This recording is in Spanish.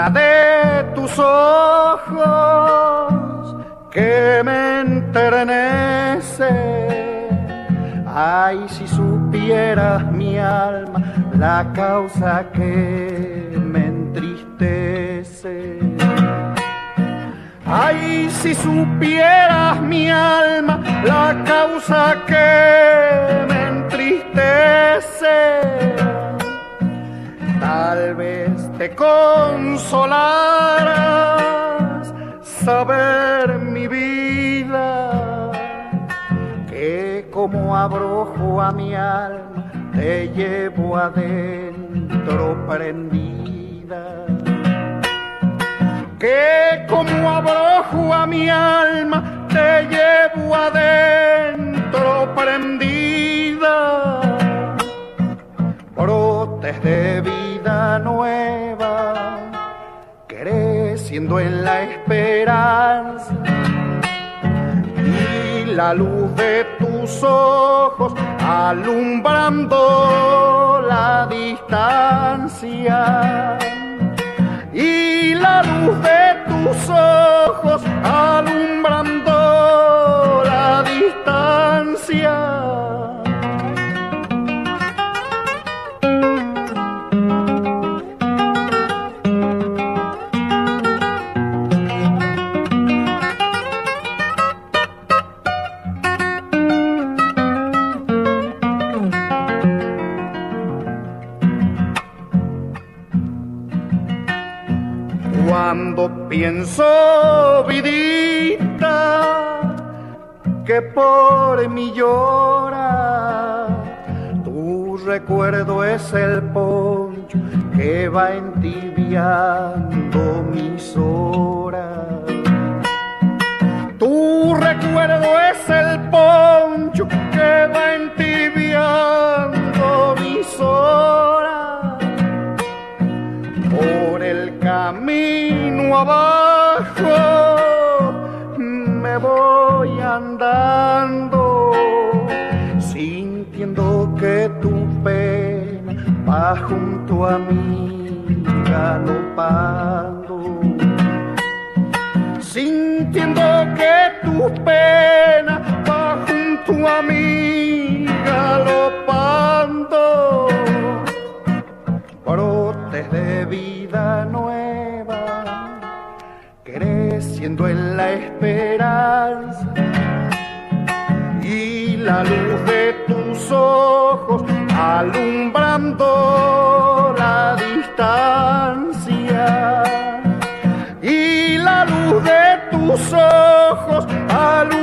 de tus ojos que me enternece. Ay, si supieras mi alma la causa que me entristece. Ay, si supieras mi alma la causa que me entristece. Tal vez te consolarás saber mi vida, que como abrojo a mi alma te llevo adentro prendida. Que como abrojo a mi alma te llevo adentro prendida. Brotes de vida nueva, creciendo en la esperanza, y la luz de tus ojos alumbrando la distancia. Y la luz de tus ojos alumbrando la distancia. Cuando pienso, vidita, que por mí llora, tu recuerdo es el poncho que va entibiando mis horas. Tu recuerdo es el poncho que va entibiando mis horas. Por el camino abajo me voy andando, sintiendo que tu pena va junto a mí galopando. Sintiendo que tu pena va junto a mí galopando. Brotes de vida nueva, creciendo en la esperanza, y la luz de tus ojos alumbrando la distancia. Y la luz de tus ojos alumbrando